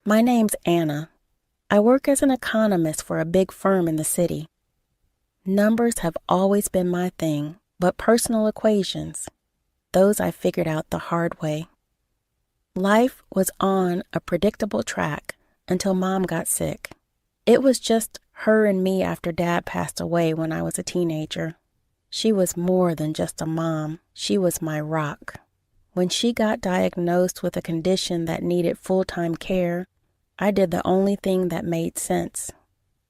My name's Anna. I work as an economist for a big firm in the city. Numbers have always been my thing, but personal equations, those I figured out the hard way. Life was on a predictable track until Mom got sick. It was just her and me after Dad passed away when I was a teenager. She was more than just a mom. She was my rock. When she got diagnosed with a condition that needed full-time care, I did the only thing that made sense.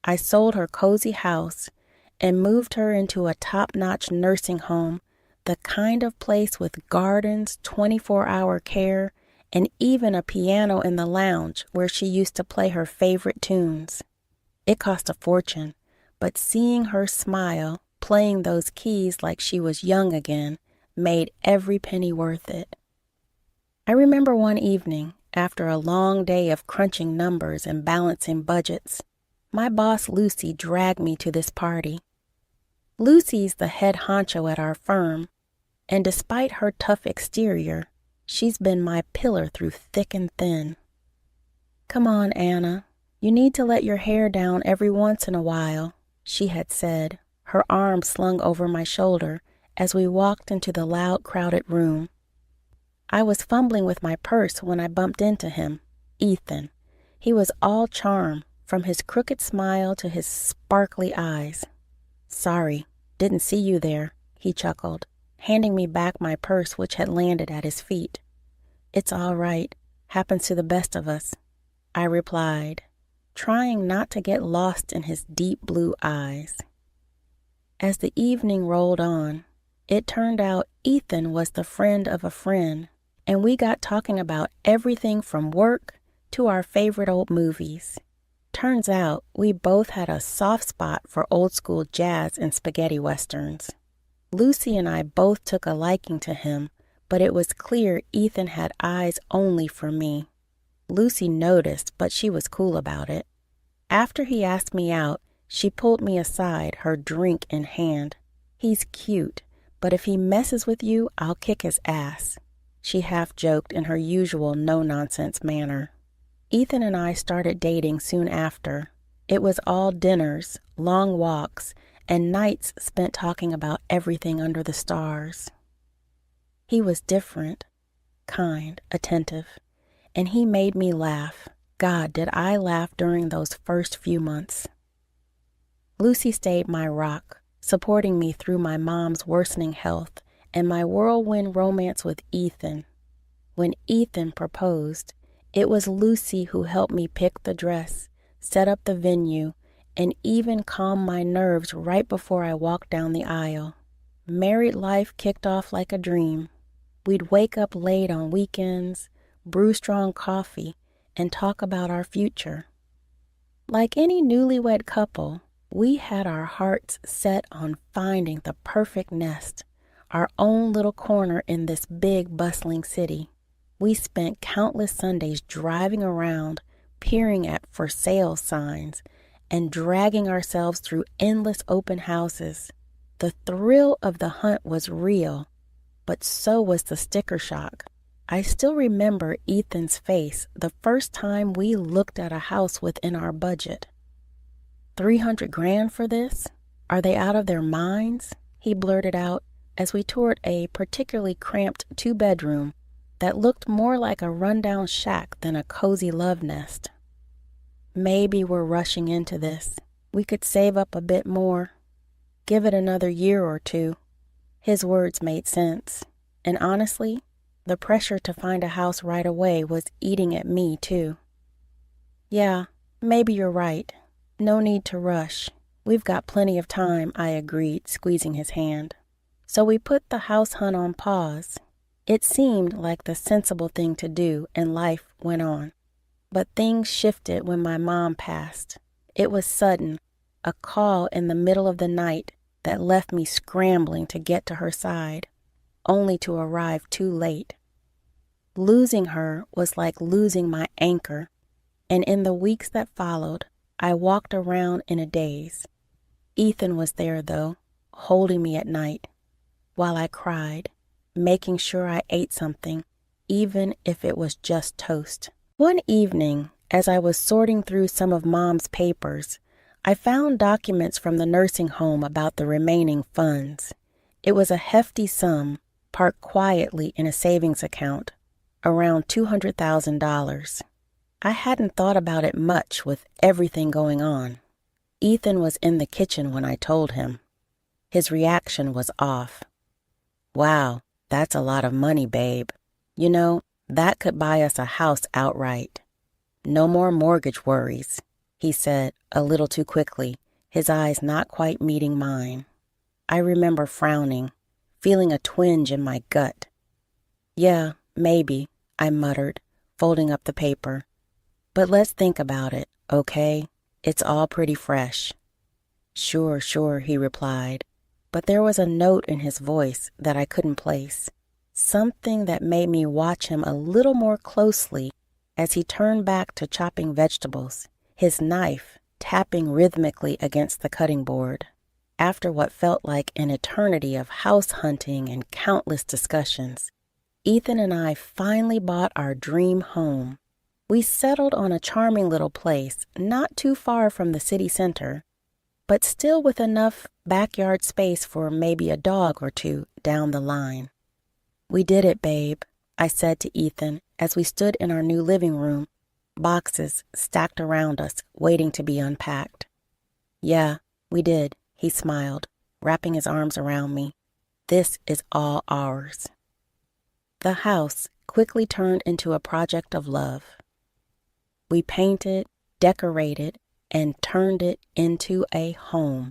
I sold her cozy house and moved her into a top-notch nursing home, the kind of place with gardens, 24-hour care, and even a piano in the lounge where she used to play her favorite tunes. It cost a fortune, but seeing her smile, playing those keys like she was young again, made every penny worth it. I remember one evening, after a long day of crunching numbers and balancing budgets, my boss Lucy dragged me to this party. Lucy's the head honcho at our firm, and despite her tough exterior, she's been my pillar through thick and thin. "Come on, Anna, you need to let your hair down every once in a while," she had said, her arm slung over my shoulder as we walked into the loud, crowded room. I was fumbling with my purse when I bumped into him, Ethan. He was all charm, from his crooked smile to his sparkly eyes. "Sorry, didn't see you there," he chuckled, handing me back my purse which had landed at his feet. "It's all right, happens to the best of us," I replied, trying not to get lost in his deep blue eyes. As the evening rolled on, it turned out Ethan was the friend of a friend, and we got talking about everything from work to our favorite old movies. Turns out we both had a soft spot for old-school jazz and spaghetti westerns. Lucy and I both took a liking to him, but it was clear Ethan had eyes only for me. Lucy noticed, but she was cool about it. After he asked me out, she pulled me aside, her drink in hand. "He's cute, but if he messes with you, I'll kick his ass," she half-joked in her usual no-nonsense manner. Ethan and I started dating soon after. It was all dinners, long walks, and nights spent talking about everything under the stars. He was different, kind, attentive, and he made me laugh. God, did I laugh during those first few months. Lucy stayed my rock, supporting me through my mom's worsening health and my whirlwind romance with Ethan. When Ethan proposed, it was Lucy who helped me pick the dress, set up the venue, and even calm my nerves right before I walked down the aisle. Married life kicked off like a dream. We'd wake up late on weekends, brew strong coffee, and talk about our future. Like any newlywed couple, we had our hearts set on finding the perfect nest, our own little corner in this big, bustling city. We spent countless Sundays driving around, peering at for sale signs, and dragging ourselves through endless open houses. The thrill of the hunt was real, but so was the sticker shock. I still remember Ethan's face the first time we looked at a house within our budget. $300 grand for this? Are they out of their minds?" he blurted out as we toured a particularly cramped 2-bedroom that looked more like a rundown shack than a cozy love nest. "Maybe we're rushing into this. We could save up a bit more. Give it another year or two." His words made sense, and honestly, the pressure to find a house right away was eating at me too. "Yeah, maybe you're right. No need to rush. We've got plenty of time," I agreed, squeezing his hand. So we put the house hunt on pause. It seemed like the sensible thing to do, and life went on. But things shifted when my mom passed. It was sudden, a call in the middle of the night that left me scrambling to get to her side, only to arrive too late. Losing her was like losing my anchor, and in the weeks that followed, I walked around in a daze. Ethan was there, though, holding me at night, while I cried, making sure I ate something, even if it was just toast. One evening, As I was sorting through some of Mom's papers, I found documents from the nursing home about the remaining funds. It was a hefty sum, parked quietly in a savings account, around $200,000. I hadn't thought about it much with everything going on. Ethan was in the kitchen when I told him. His reaction was off. "Wow, that's a lot of money, babe. You know, that could buy us a house outright. No more mortgage worries," he said a little too quickly, his eyes not quite meeting mine. I remember frowning, feeling a twinge in my gut. "Yeah, maybe," I muttered, folding up the paper. "But let's think about it, okay? It's all pretty fresh." Sure, he replied, but there was a note in his voice that I couldn't place, something that made me watch him a little more closely as he turned back to chopping vegetables, his knife tapping rhythmically against the cutting board. After what felt like an eternity of house hunting and countless discussions, Ethan and I finally bought our dream home. We settled on a charming little place not too far from the city center, but still with enough backyard space for maybe a dog or two down the line. "We did it, babe," I said to Ethan as we stood in our new living room, boxes stacked around us waiting to be unpacked. "Yeah, we did," he smiled, wrapping his arms around me. "This is all ours." The house quickly turned into a project of love. We painted, decorated, and turned it into a home.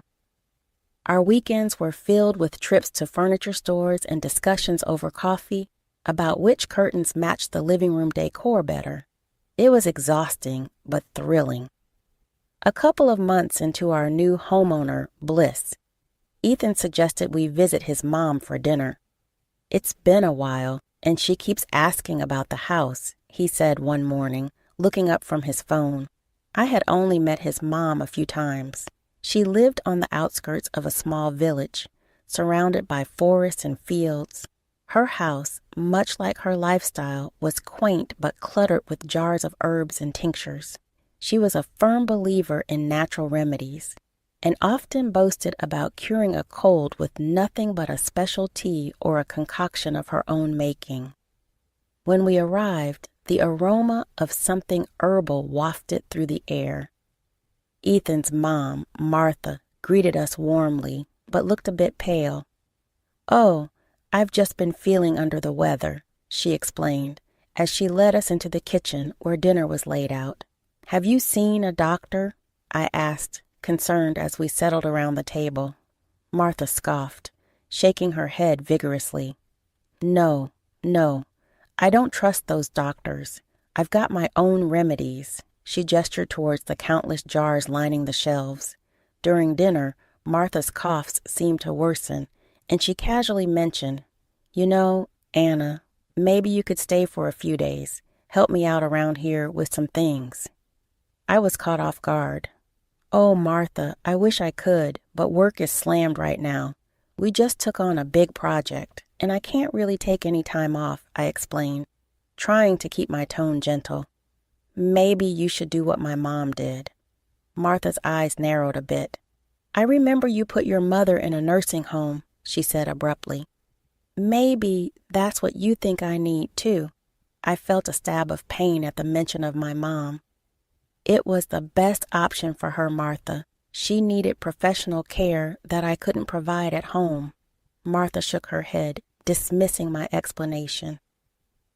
Our weekends were filled with trips to furniture stores and discussions over coffee about which curtains matched the living room decor better. It was exhausting, but thrilling. A couple of months into our new homeowner bliss, Ethan suggested we visit his mom for dinner. "It's been a while, and she keeps asking about the house," he said one morning, looking up from his phone. I had only met his mom a few times. She lived on the outskirts of a small village, surrounded by forests and fields. Her house, much like her lifestyle, was quaint but cluttered with jars of herbs and tinctures. She was a firm believer in natural remedies, and often boasted about curing a cold with nothing but a special tea or a concoction of her own making. When we arrived, the aroma of something herbal wafted through the air. Ethan's mom, Martha, greeted us warmly, but looked a bit pale. "Oh, I've just been feeling under the weather," she explained, as she led us into the kitchen where dinner was laid out. "Have you seen a doctor?" I asked, concerned as we settled around the table. Martha scoffed, shaking her head vigorously. No, I don't trust those doctors. I've got my own remedies." She gestured towards the countless jars lining the shelves. During dinner, Martha's coughs seemed to worsen, and she casually mentioned, "You know, Anna, maybe you could stay for a few days, help me out around here with some things." I was caught off guard. "Oh, Martha, I wish I could, but work is slammed right now. We just took on a big project, and I can't really take any time off," I explained, trying to keep my tone gentle. "Maybe you should do what my mom did." Martha's eyes narrowed a bit. "I remember you put your mother in a nursing home," she said abruptly. "Maybe that's what you think I need, too." I felt a stab of pain at the mention of my mom. "It was the best option for her, Martha. She needed professional care that I couldn't provide at home." Martha shook her head, dismissing my explanation.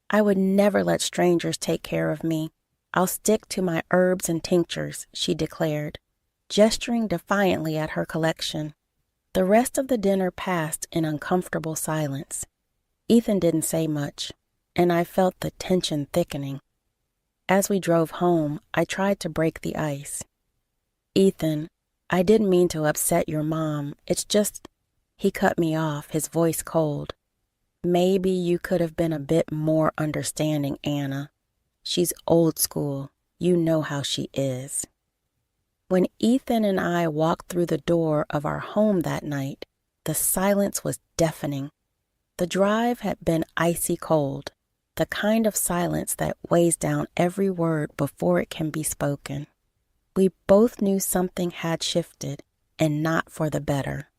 "I would never let strangers take care of me. I'll stick to my herbs and tinctures," she declared, gesturing defiantly at her collection. The rest of the dinner passed in uncomfortable silence. Ethan didn't say much, and I felt the tension thickening. As we drove home, I tried to break the ice. "Ethan, I didn't mean to upset your mom. It's just—" He cut me off, his voice cold. "Maybe you could have been a bit more understanding, Anna. She's old school. You know how she is." When Ethan and I walked through the door of our home that night, the silence was deafening. The drive had been icy cold. the kind of silence that weighs down every word before it can be spoken. We both knew something had shifted, and not for the better.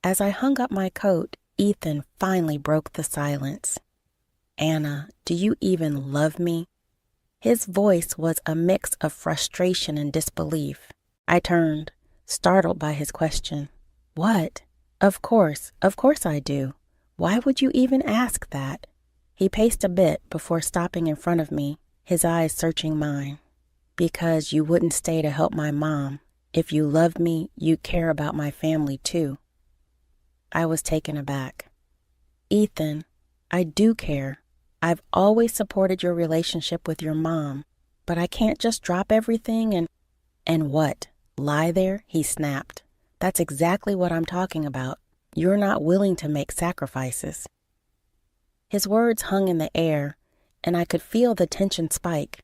As I hung up my coat, Ethan finally broke the silence. "Anna, do you even love me?" His voice was a mix of frustration and disbelief. I turned, startled by his question. "What? Of course I do. Why would you even ask that?" He paced a bit before stopping in front of me, his eyes searching mine. "Because you wouldn't stay to help my mom. If you loved me, you'd care about my family too." I was taken aback. "Ethan, I do care. I've always supported your relationship with your mom, but I can't just drop everything and what? Lie there?" he snapped. "That's exactly what I'm talking about. You're not willing to make sacrifices." His words hung in the air, and I could feel the tension spike.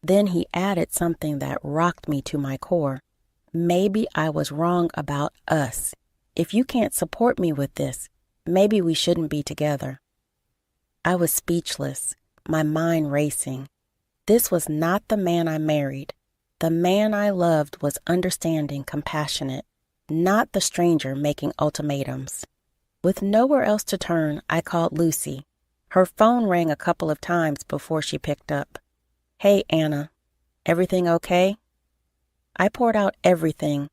Then he added something that rocked me to my core. "Maybe I was wrong about us. If you can't support me with this, maybe we shouldn't be together." I was speechless, my mind racing. This was not the man I married. The man I loved was understanding, compassionate, not the stranger making ultimatums. With nowhere else to turn, I called Lucy. Her phone rang a couple of times before she picked up. "Hey, Anna, everything okay?" I poured out everything,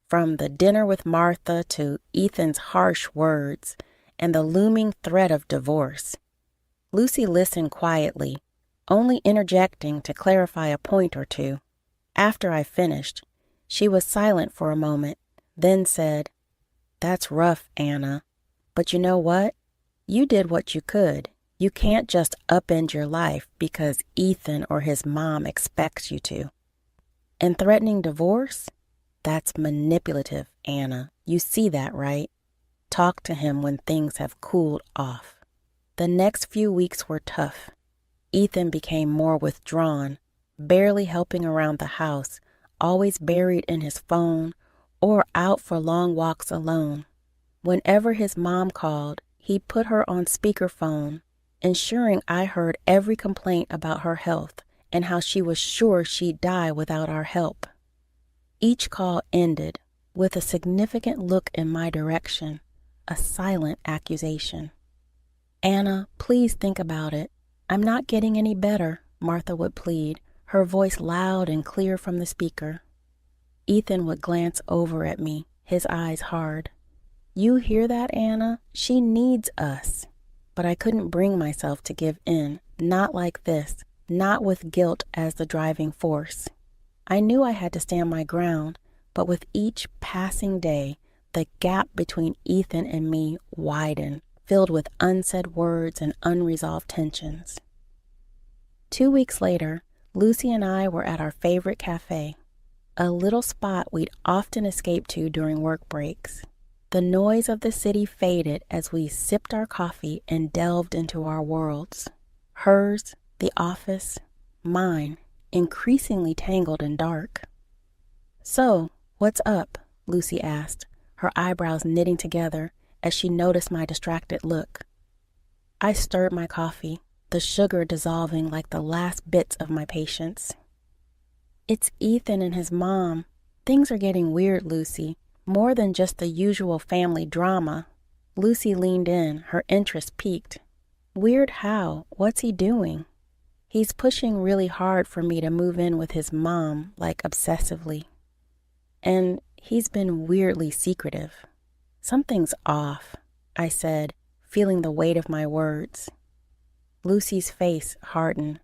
from the dinner with Martha to Ethan's harsh words and the looming threat of divorce. Lucy listened quietly, only interjecting to clarify a point or two. After I finished, she was silent for a moment, then said, "That's rough, Anna. But you know what? You did what you could. You can't just upend your life because Ethan or his mom expects you to. And threatening divorce? That's manipulative, Anna. You see that, right? Talk to him when things have cooled off." The next few weeks were tough. Ethan became more withdrawn, barely helping around the house, always buried in his phone or out for long walks alone. Whenever his mom called, he put her on speakerphone, ensuring I heard every complaint about her health and how she was sure she'd die without our help. Each call ended with a significant look in my direction, a silent accusation. "Anna, please think about it. I'm not getting any better," Martha would plead, her voice loud and clear from the speaker. Ethan would glance over at me, his eyes hard. "You hear that, Anna? She needs us." But I couldn't bring myself to give in, not like this, not with guilt as the driving force. I knew I had to stand my ground, but with each passing day, the gap between Ethan and me widened, filled with unsaid words and unresolved tensions. 2 weeks later, Lucy and I were at our favorite cafe, a little spot we'd often escape to during work breaks. The noise of the city faded as we sipped our coffee and delved into our worlds. Hers, the office, mine, increasingly tangled and dark. "So, what's up?" Lucy asked, her eyebrows knitting together as she noticed my distracted look. I stirred my coffee, the sugar dissolving like the last bits of my patience. "It's Ethan and his mom. Things are getting weird, Lucy. More than just the usual family drama." Lucy leaned in, her interest piqued. "Weird how? What's he doing?" "He's pushing really hard for me to move in with his mom, like obsessively. And he's been weirdly secretive." "Something's off," I said, feeling the weight of my words. Lucy's face hardened.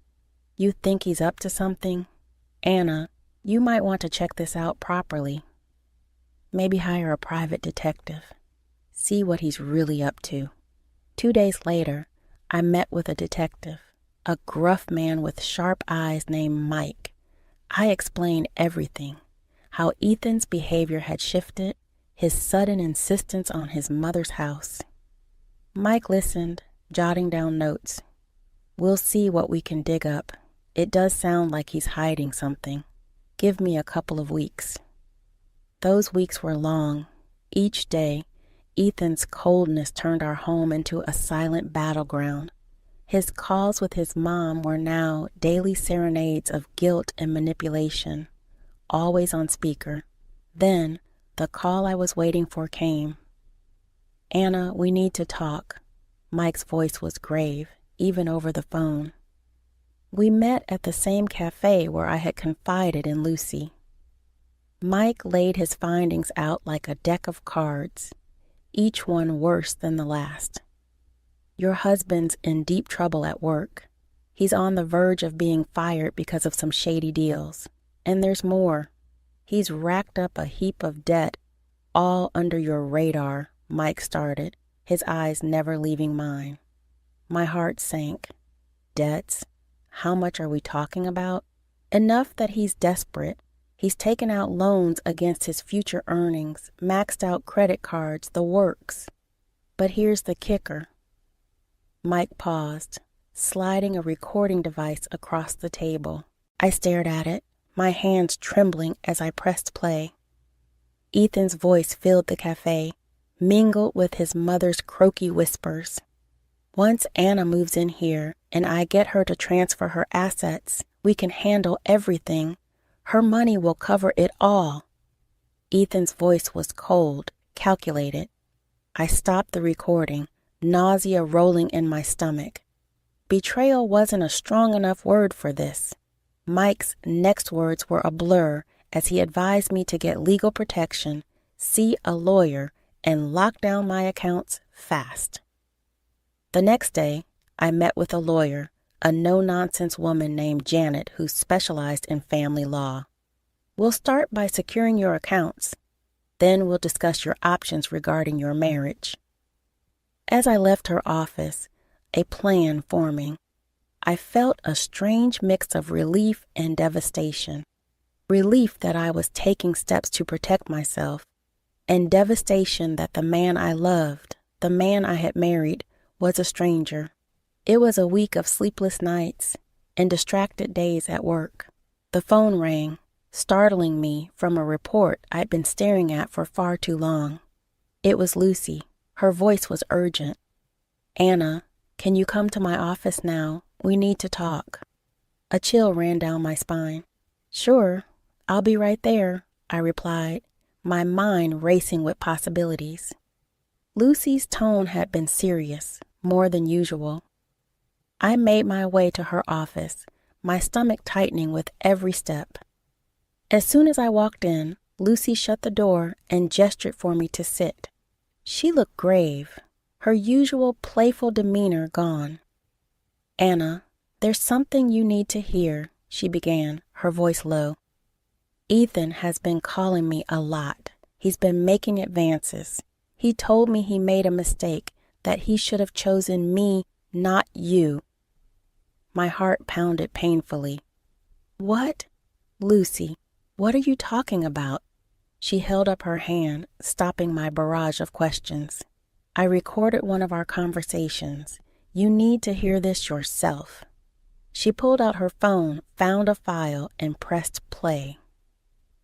"You think he's up to something? Anna, you might want to check this out properly. Maybe hire a private detective. See what he's really up to." 2 days later, I met with a detective, a gruff man with sharp eyes named Mike. I explained everything, how Ethan's behavior had shifted, his sudden insistence on his mother's house. Mike listened, jotting down notes. "We'll see what we can dig up. It does sound like he's hiding something. Give me a couple of weeks." Those weeks were long. Each day, Ethan's coldness turned our home into a silent battleground. His calls with his mom were now daily serenades of guilt and manipulation, always on speaker. Then, the call I was waiting for came. "Anna, we need to talk." Mike's voice was grave, even over the phone. We met at the same cafe where I had confided in Lucy. Mike laid his findings out like a deck of cards, each one worse than the last. "Your husband's in deep trouble at work. He's on the verge of being fired because of some shady deals. And there's more. He's racked up a heap of debt, all under your radar," Mike started, his eyes never leaving mine. My heart sank. Debts? How much are we talking about? Enough that he's desperate. He's taken out loans against his future earnings, maxed out credit cards, the works. But here's the kicker. Mike paused, sliding a recording device across the table. I stared at it, my hands trembling as I pressed play. Ethan's voice filled the cafe, mingled with his mother's croaky whispers. "Once Anna moves in here and I get her to transfer her assets, we can handle everything. Her money will cover it all." Ethan's voice was cold, calculated. I stopped the recording, nausea rolling in my stomach. Betrayal wasn't a strong enough word for this. Mike's next words were a blur as he advised me to get legal protection, see a lawyer, and lock down my accounts fast. The next day, I met with a lawyer, a no-nonsense woman named Janet who specialized in family law. "We'll start by securing your accounts. Then we'll discuss your options regarding your marriage." As I left her office, a plan forming, I felt a strange mix of relief and devastation. Relief that I was taking steps to protect myself, and devastation that the man I loved, the man I had married, was a stranger. It was a week of sleepless nights and distracted days at work. The phone rang, startling me from a report I'd been staring at for far too long. It was Lucy. Her voice was urgent. "Anna, can you come to my office now? We need to talk." A chill ran down my spine. "Sure, I'll be right there," I replied, my mind racing with possibilities. Lucy's tone had been serious, more than usual. I made my way to her office, my stomach tightening with every step. As soon as I walked in, Lucy shut the door and gestured for me to sit. She looked grave, her usual playful demeanor gone. "Anna, there's something you need to hear," she began, her voice low. "Ethan has been calling me a lot. He's been making advances. He told me he made a mistake, that he should have chosen me, not you." My heart pounded painfully. "What? Lucy, what are you talking about?" She held up her hand, stopping my barrage of questions. "I recorded one of our conversations. You need to hear this yourself." She pulled out her phone, found a file, and pressed play.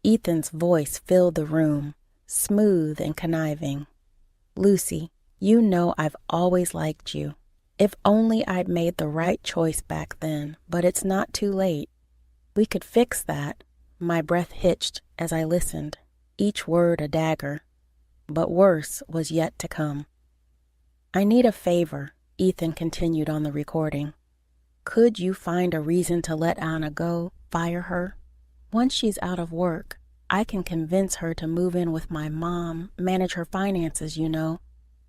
Ethan's voice filled the room, smooth and conniving. "Lucy, you know I've always liked you. If only I'd made the right choice back then, but it's not too late. We could fix that." My breath hitched as I listened, each word a dagger. But worse was yet to come. "I need a favor," Ethan continued on the recording. "Could you find a reason to let Anna go, fire her? Once she's out of work, I can convince her to move in with my mom, manage her finances, you know.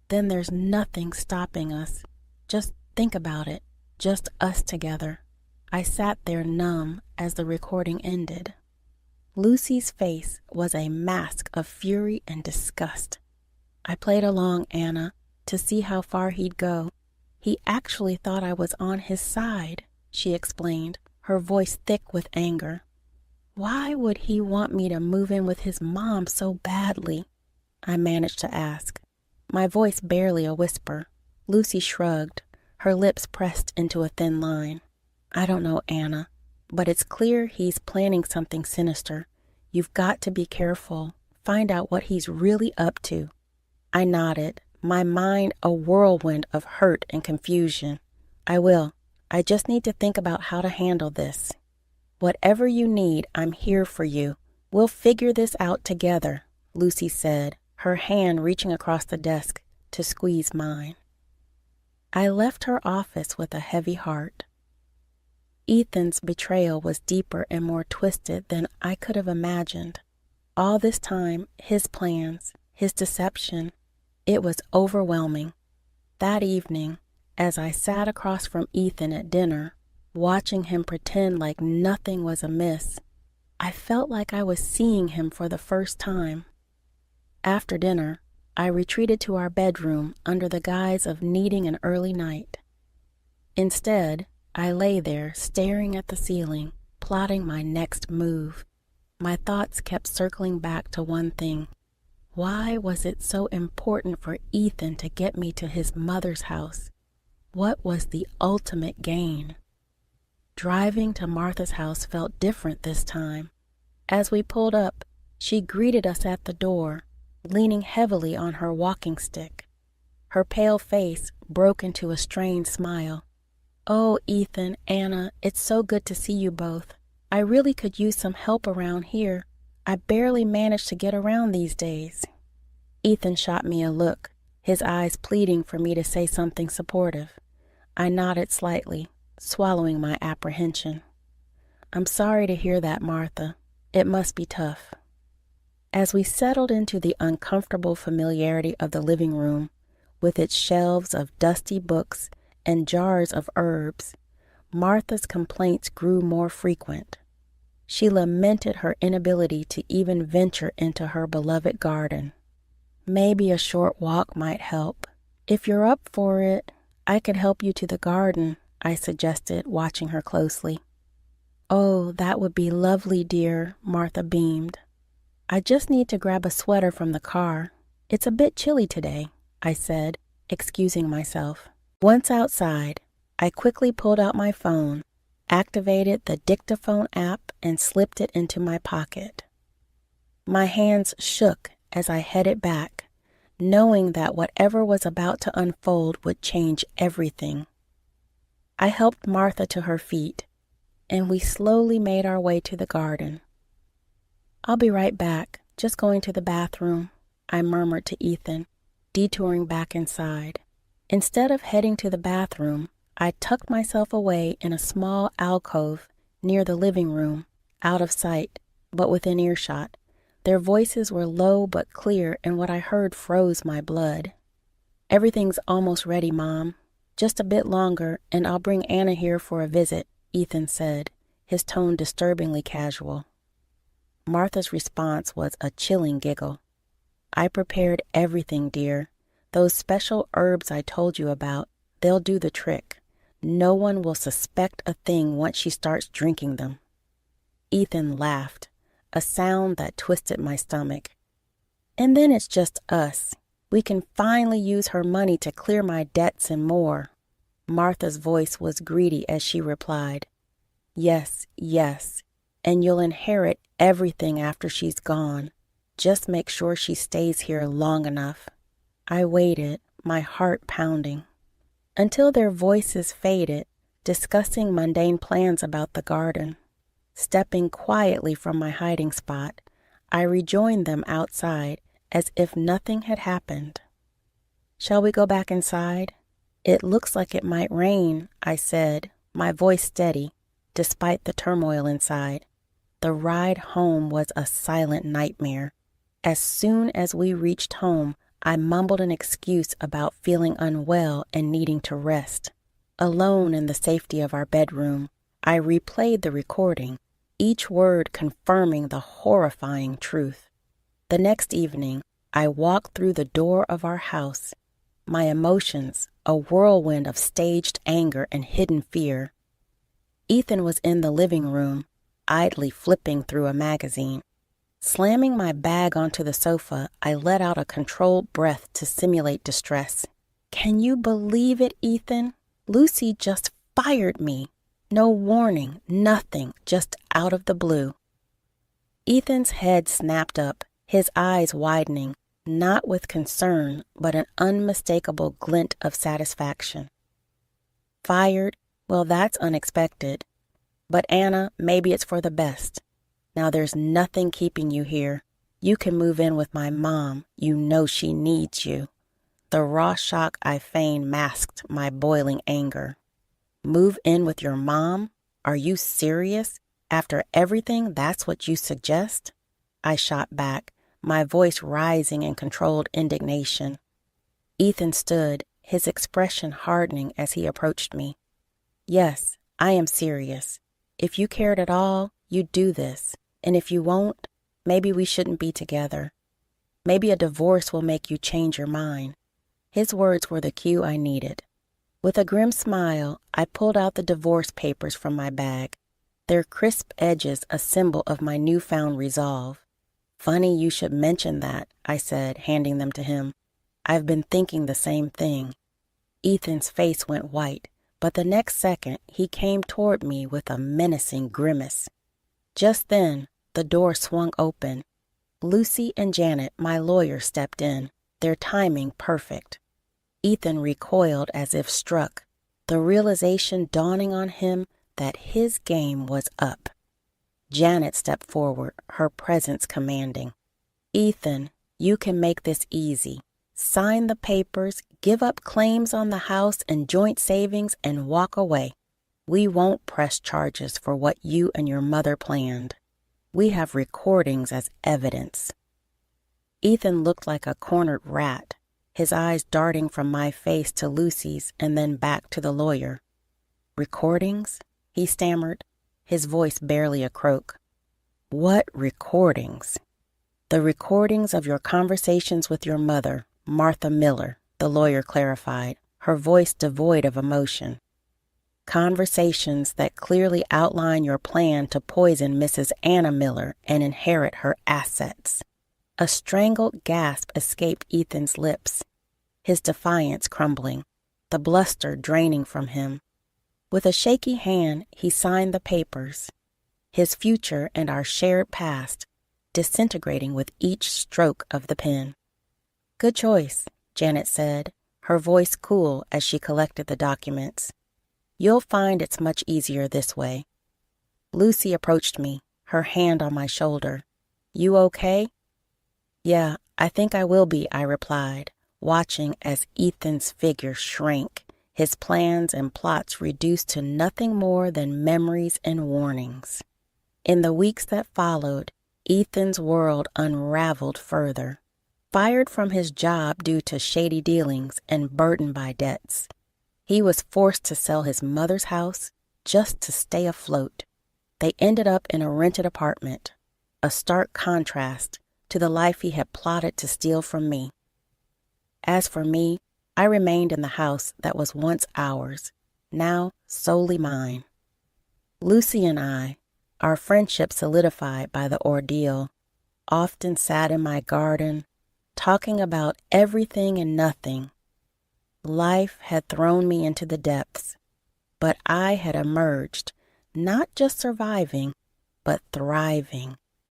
Then there's nothing stopping us. Just think about it, just us together." I sat there numb as the recording ended. Lucy's face was a mask of fury and disgust. "I played along, Anna, to see how far he'd go. He actually thought I was on his side," she explained, her voice thick with anger. "Why would he want me to move in with his mom so badly?" I managed to ask, my voice barely a whisper. Lucy shrugged, her lips pressed into a thin line. "I don't know, Anna, but it's clear he's planning something sinister. You've got to be careful. Find out what he's really up to." I nodded, my mind a whirlwind of hurt and confusion. I will. I just need to think about how to handle this. Whatever you need, I'm here for you. We'll figure this out together, Lucy said, her hand reaching across the desk to squeeze mine. I left her office with a heavy heart. Ethan's betrayal was deeper and more twisted than I could have imagined. All this time, his plans, his deception, it was overwhelming. That evening, as I sat across from Ethan at dinner, watching him pretend like nothing was amiss, I felt like I was seeing him for the first time. After dinner, I retreated to our bedroom under the guise of needing an early night. Instead, I lay there staring at the ceiling, plotting my next move. My thoughts kept circling back to one thing. Why was it so important for Ethan to get me to his mother's house? What was the ultimate gain? Driving to Martha's house felt different this time. As we pulled up, she greeted us at the door, leaning heavily on her walking stick. Her pale face broke into a strained smile. "Oh, Ethan, Anna, it's so good to see you both. I really could use some help around here. I barely manage to get around these days." Ethan shot me a look, his eyes pleading for me to say something supportive. I nodded slightly, swallowing my apprehension. "I'm sorry to hear that, Martha. It must be tough." As we settled into the uncomfortable familiarity of the living room, with its shelves of dusty books and jars of herbs, Martha's complaints grew more frequent. She lamented her inability to even venture into her beloved garden. "Maybe a short walk might help. If you're up for it, I could help you to the garden," I suggested, watching her closely. "Oh, that would be lovely, dear," Martha beamed. "I just need to grab a sweater from the car. It's a bit chilly today," I said, excusing myself. Once outside, I quickly pulled out my phone, activated the dictaphone app, and slipped it into my pocket. My hands shook as I headed back, knowing that whatever was about to unfold would change everything. I helped Martha to her feet, and we slowly made our way to the garden. "I'll be right back, just going to the bathroom," I murmured to Ethan, detouring back inside. Instead of heading to the bathroom, I tucked myself away in a small alcove near the living room, out of sight, but within earshot. Their voices were low but clear, and what I heard froze my blood. "Everything's almost ready, Mom. Just a bit longer, and I'll bring Anna here for a visit," Ethan said, his tone disturbingly casual. Martha's response was a chilling giggle. "I prepared everything, dear. Those special herbs I told you about, they'll do the trick. No one will suspect a thing once she starts drinking them." Ethan laughed, a sound that twisted my stomach. "And then it's just us. We can finally use her money to clear my debts and more." Martha's voice was greedy as she replied, "Yes, yes, and you'll inherit everything after she's gone. Just make sure she stays here long enough." I waited, my heart pounding, until their voices faded, discussing mundane plans about the garden. Stepping quietly from my hiding spot, I rejoined them outside as if nothing had happened. "Shall we go back inside? It looks like it might rain," I said, my voice steady, despite the turmoil inside. The ride home was a silent nightmare. As soon as we reached home, I mumbled an excuse about feeling unwell and needing to rest. Alone in the safety of our bedroom, I replayed the recording, each word confirming the horrifying truth. The next evening, I walked through the door of our house, my emotions a whirlwind of staged anger and hidden fear. Ethan was in the living room, idly flipping through a magazine. Slamming my bag onto the sofa, I let out a controlled breath to simulate distress. "Can you believe it, Ethan? Lucy just fired me. No warning, nothing, just out of the blue." Ethan's head snapped up, his eyes widening, not with concern, but an unmistakable glint of satisfaction. Fired? Well, that's unexpected. But Anna, maybe it's for the best. Now there's nothing keeping you here. You can move in with my mom. You know she needs you. The raw shock I feigned masked my boiling anger. Move in with your mom? Are you serious? After everything, that's what you suggest? I shot back, my voice rising in controlled indignation. Ethan stood, his expression hardening as he approached me. Yes, I am serious. If you cared at all, you'd do this. And if you won't, maybe we shouldn't be together. Maybe a divorce will make you change your mind. His words were the cue I needed. With a grim smile, I pulled out the divorce papers from my bag, their crisp edges a symbol of my newfound resolve. Funny you should mention that, I said, handing them to him. I've been thinking the same thing. Ethan's face went white, but the next second he came toward me with a menacing grimace. Just then, the door swung open. Lucy and Janet, my lawyer, stepped in, their timing perfect. Ethan recoiled as if struck, the realization dawning on him that his game was up. Janet stepped forward, her presence commanding. Ethan, you can make this easy. Sign the papers, give up claims on the house and joint savings, and walk away. We won't press charges for what you and your mother planned. We have recordings as evidence. Ethan looked like a cornered rat, his eyes darting from my face to Lucy's and then back to the lawyer. Recordings? He stammered, his voice barely a croak. What recordings? The recordings of your conversations with your mother, Martha Miller, the lawyer clarified, her voice devoid of emotion. Conversations that clearly outline your plan to poison Mrs. Anna Miller and inherit her assets. A strangled gasp escaped Ethan's lips, his defiance crumbling, the bluster draining from him. With a shaky hand, he signed the papers, his future and our shared past disintegrating with each stroke of the pen. Good choice, Janet said, her voice cool as she collected the documents. You'll find it's much easier this way. Lucy approached me, her hand on my shoulder. You okay? Yeah, I think I will be, I replied, watching as Ethan's figure shrank, his plans and plots reduced to nothing more than memories and warnings. In the weeks that followed, Ethan's world unraveled further. Fired from his job due to shady dealings and burdened by debts, he was forced to sell his mother's house just to stay afloat. They ended up in a rented apartment, a stark contrast to the life he had plotted to steal from me. As for me, I remained in the house that was once ours, now solely mine. Lucy and I, our friendship solidified by the ordeal, often sat in my garden, talking about everything and nothing. Life had thrown me into the depths, but I had emerged, not just surviving, but thriving,